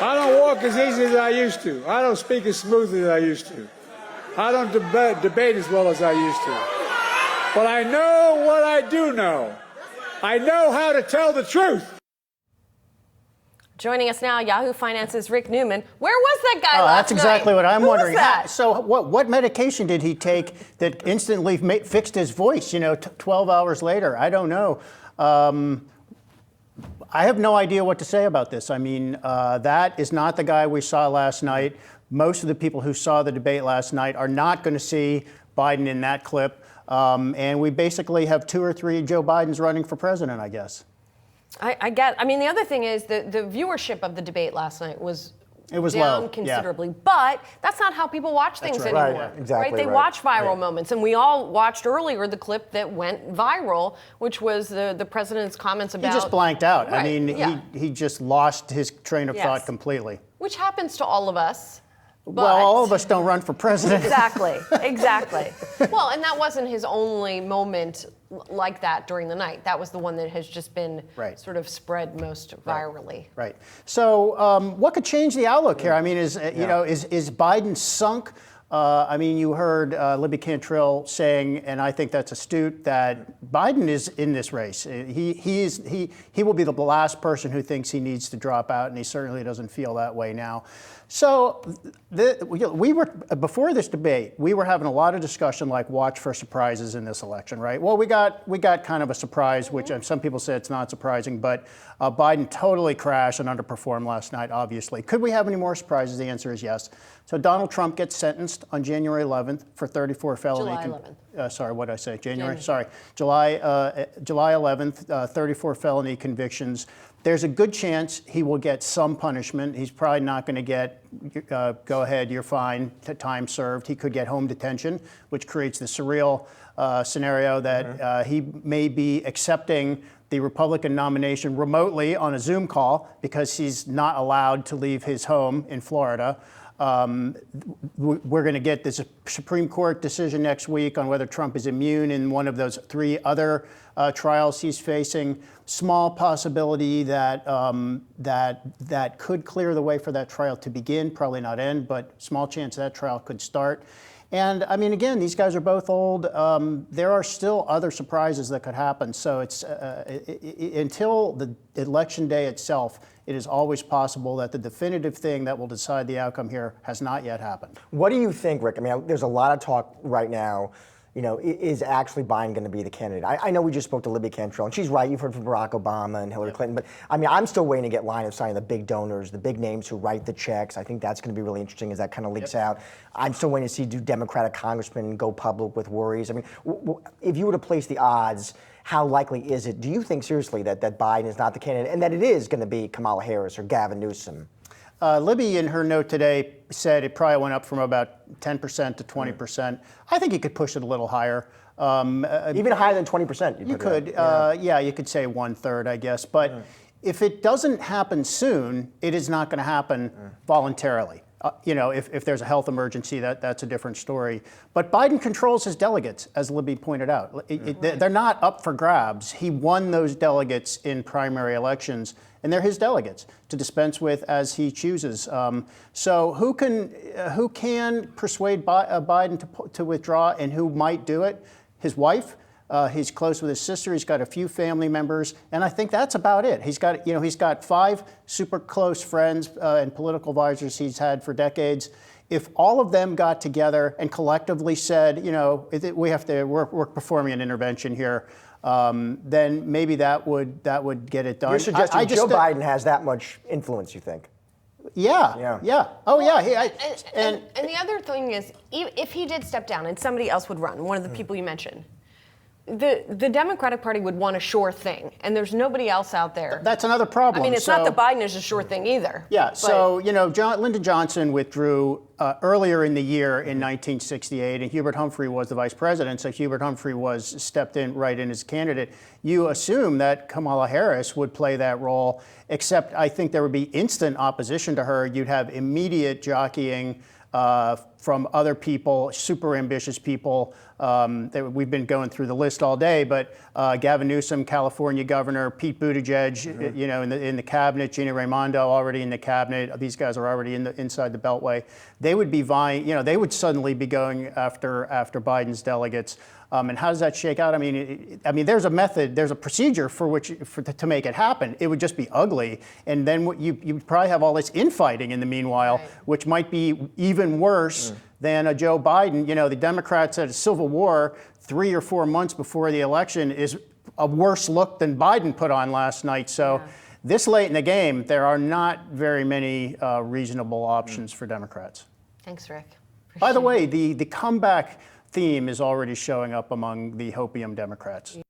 I don't walk as easy as I used to. I don't speak as smoothly as I used to. I don't debate as well as I used to. But I know what I do know. I know how to tell the truth. Joining us now, Yahoo Finance's Rick Newman. Where was that guy last night? That's exactly what I'm wondering. Was that? So what medication did he take that instantly fixed his voice, 12 hours later? I don't know. I have no idea what to say about this. I mean, that is not the guy we saw last night. Most of the people who saw the debate last night are not going to see Biden in that clip. And we basically have 2 or 3 Joe Bidens running for president, I guess. I mean, the other thing is the viewership of the debate last night was down low, considerably. Yeah. But that's not how people watch things anymore. Right, exactly. They watch viral moments. And we all watched earlier the clip that went viral, which was the president's comments about... He just blanked out. Right, I mean, he just lost his train of thought completely. Which happens to all of us. Well, all of us don't run for president. Exactly. Well, and that wasn't his only moment like that during the night. That was the one that has just been sort of spread most virally. Right. So, what could change the outlook here? I mean, is Biden sunk? I mean, you heard Libby Cantrill saying, and I think that's astute, that Biden is in this race. He will be the last person who thinks he needs to drop out, and he certainly doesn't feel that way now. So we were before this debate, we were having a lot of discussion, like watch for surprises in this election, right? Well, we got kind of a surprise, which some people say it's not surprising, but Biden totally crashed and underperformed last night. Obviously, could we have any more surprises? The answer is yes. So Donald Trump gets sentenced on January 11th for 34 felony. July 11th. Sorry, what did I say? January. Sorry, July 11th. 34 felony convictions. There's a good chance he will get some punishment. He's probably not going to get, go ahead, you're fine, time served. He could get home detention, which creates the surreal scenario that he may be accepting the Republican nomination remotely on a Zoom call because he's not allowed to leave his home in Florida. We're going to get this Supreme Court decision next week on whether Trump is immune in one of those 3 other trials he's facing. Small possibility that that could clear the way for that trial to begin, probably not end, but small chance that trial could start. And I mean, again, these guys are both old. There are still other surprises that could happen. So it's until the election day itself, it is always possible that the definitive thing that will decide the outcome here has not yet happened. What do you think, Rick? I mean, there's a lot of talk right now. Is actually Biden going to be the candidate? I know we just spoke to Libby Cantrill, and she's right. You've heard from Barack Obama and Hillary Clinton, but I mean, I'm still waiting to get line of sight of the big donors, the big names who write the checks. I think that's going to be really interesting as that kind of leaks out. I'm still waiting to see do Democratic congressmen go public with worries. I mean, if you were to place the odds, how likely is it? Do you think seriously that Biden is not the candidate and that it is going to be Kamala Harris or Gavin Newsom? Libby, in her note today, said it probably went up from about 10% to 20%. I think you could push it a little higher. Even higher than 20%? You could. Yeah, you could say 1/3, I guess. But if it doesn't happen soon, it is not going to happen voluntarily. If there's a health emergency, that's a different story. But Biden controls his delegates, as Libby pointed out. They're not up for grabs. He won those delegates in primary elections, and they're his delegates to dispense with as he chooses. So who can persuade Biden to withdraw, and who might do it? His wife. He's close with his sister. He's got a few family members, and I think that's about it. He's got 5 super close friends and political advisors he's had for decades. If all of them got together and collectively said, we're performing an intervention here, then maybe that would get it done. You're suggesting Joe Biden has that much influence, you think? Yeah. Oh, yeah. And the other thing is, if he did step down and somebody else would run, one of the people you mentioned, the Democratic Party would want a sure thing, and there's nobody else out there. That's another problem. I mean, it's not that Biden is a sure thing either. Yeah, so, Lyndon Johnson withdrew earlier in the year in 1968, and Hubert Humphrey was the vice president, so Hubert Humphrey was stepped in right in as candidate. You assume that Kamala Harris would play that role, except I think there would be instant opposition to her. You'd have immediate jockeying from other people, super ambitious people. We've been going through the list all day, but Gavin Newsom, California governor, Pete Buttigieg, you know, in the cabinet, Gina Raimondo already in the cabinet. These guys are already inside the Beltway. They would be vying, you know, they would suddenly be going after Biden's delegates. And how does that shake out? I mean, there's a method, there's a procedure to make it happen. It would just be ugly, and then you probably have all this infighting in the meanwhile, right, which might be even worse than a Joe Biden. You know, the Democrats had a civil war 3 or 4 months before the election is a worse look than Biden put on last night. So this late in the game, there are not very many reasonable options for Democrats. Thanks, Rick. By the way, the comeback theme is already showing up among the Hopium Democrats.